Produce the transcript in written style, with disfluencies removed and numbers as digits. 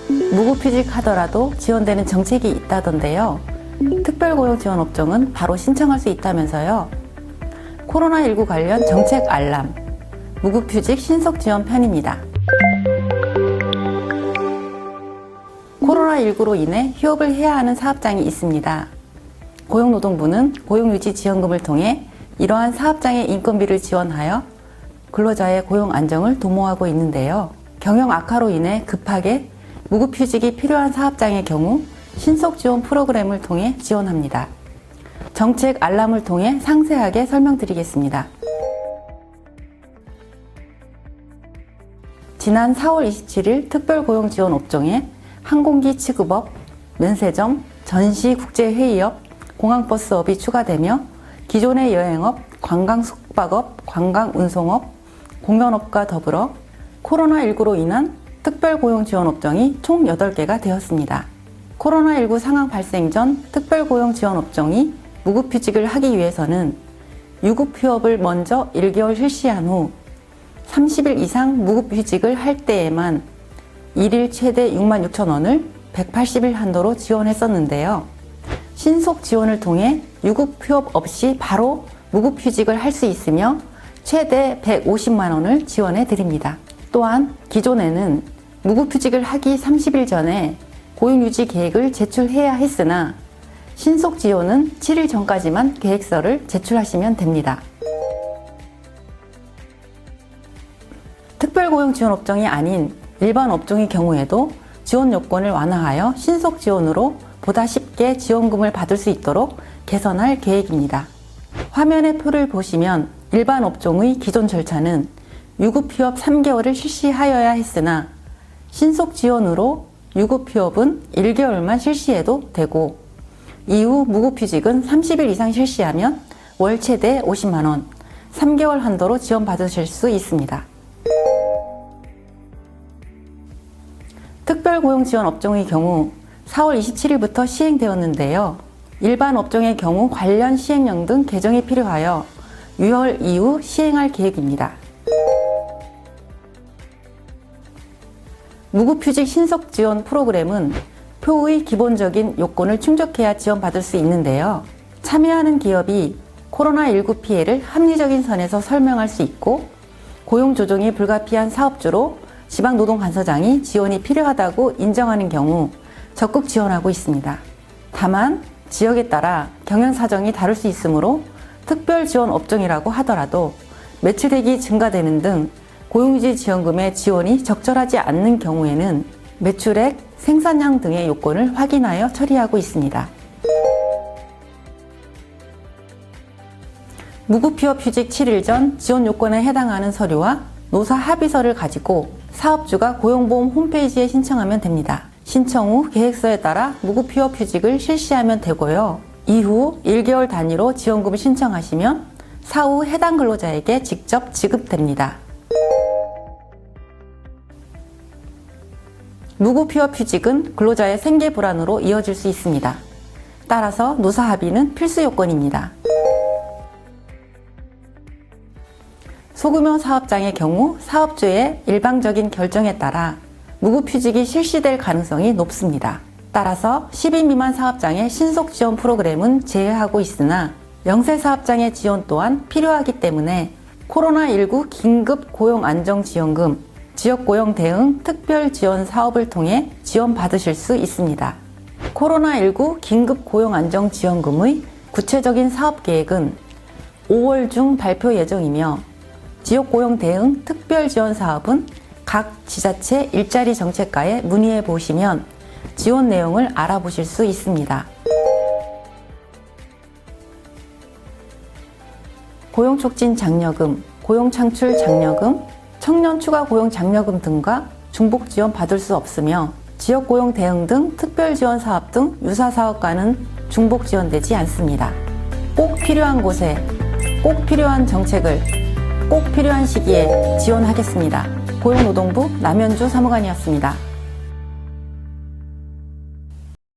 무급휴직 하더라도 지원되는 정책이 있다던데요. 특별고용 지원 업종은 바로 신청할 수 있다면서요. 코로나19 관련 정책 알람, 무급휴직 신속 지원 편입니다. 코로나19로 인해 휴업을 해야 하는 사업장이 있습니다. 고용노동부는 고용유지지원금을 통해 이러한 사업장의 인건비를 지원하여 근로자의 고용 안정을 도모하고 있는데요. 경영 악화로 인해 급하게 무급휴직이 필요한 사업장의 경우 신속 지원 프로그램을 통해 지원합니다. 정책 알람을 통해 상세하게 설명드리겠습니다. 지난 4월 27일 특별고용지원 업종에 항공기 취급업, 면세점, 전시 국제회의업, 공항버스업이 추가되며 기존의 여행업, 관광숙박업, 관광운송업, 공연업과 더불어 코로나19로 인한 특별고용지원 업종이 총 8개가 되었습니다. 코로나19 상황 발생 전 특별고용지원 업종이 무급휴직을 하기 위해서는 유급휴업을 먼저 1개월 실시한 후 30일 이상 무급휴직을 할 때에만 일일 최대 66,000원을 180일 한도로 지원했었는데요. 신속 지원을 통해 유급휴업 없이 바로 무급휴직을 할 수 있으며 최대 150만 원을 지원해 드립니다. 또한 기존에는 무급휴직을 하기 30일 전에 고용유지 계획을 제출해야 했으나 신속 지원은 7일 전까지만 계획서를 제출하시면 됩니다. 특별고용 지원 업종이 아닌 일반 업종의 경우에도 지원 요건을 완화하여 신속 지원으로 보다 쉽게 지원금을 받을 수 있도록 개선할 계획입니다. 화면의 표를 보시면 일반 업종의 기존 절차는 유급휴업 3개월을 실시하여야 했으나 신속 지원으로 유급휴업은 1개월만 실시해도 되고 이후 무급휴직은 30일 이상 실시하면 월 최대 50만 원, 3개월 한도로 지원받으실 수 있습니다. 특별고용지원 업종의 경우 4월 27일부터 시행되었는데요. 일반 업종의 경우 관련 시행령 등 개정이 필요하여 6월 이후 시행할 계획입니다. 무급휴직 신속 지원 프로그램은 표의 기본적인 요건을 충족해야 지원받을 수 있는데요. 참여하는 기업이 코로나19 피해를 합리적인 선에서 설명할 수 있고 고용 조정이 불가피한 사업주로 지방노동간서장이 지원이 필요하다고 인정하는 경우 적극 지원하고 있습니다. 다만 지역에 따라 경영 사정이 다를 수 있으므로 특별 지원 업종이라고 하더라도 매출액이 증가되는 등 고용유지 지원금의 지원이 적절하지 않는 경우에는 매출액, 생산량 등의 요건을 확인하여 처리하고 있습니다. 무급휴업 휴직 7일 전 지원 요건에 해당하는 서류와 노사 합의서를 가지고 사업주가 고용보험 홈페이지에 신청하면 됩니다. 신청 후 계획서에 따라 무급휴업 휴직을 실시하면 되고요. 이후 1개월 단위로 지원금을 신청하시면 사후 해당 근로자에게 직접 지급됩니다. 무급휴업 휴직은 근로자의 생계 불안으로 이어질 수 있습니다. 따라서 노사 합의는 필수 요건입니다. 소규모 사업장의 경우 사업주의 일방적인 결정에 따라 무급휴직이 실시될 가능성이 높습니다. 따라서 10인 미만 사업장의 신속 지원 프로그램은 제외하고 있으나 영세 사업장의 지원 또한 필요하기 때문에 코로나19 긴급 고용안정지원금, 지역고용 대응 특별지원 사업을 통해 지원받으실 수 있습니다. 코로나19 긴급 고용안정지원금의 구체적인 사업계획은 5월 중 발표 예정이며 지역고용 대응 특별지원 사업은 각 지자체 일자리 정책과에 문의해 보시면 지원 내용을 알아보실 수 있습니다. 고용촉진 장려금, 고용창출 장려금, 청년 추가 고용 장려금 등과 중복 지원 받을 수 없으며 지역고용 대응 등 특별지원 사업 등 유사 사업과는 중복 지원되지 않습니다. 꼭 필요한 곳에 꼭 필요한 정책을 꼭 필요한 시기에 지원하겠습니다. 고용노동부 남현주 사무관이었습니다.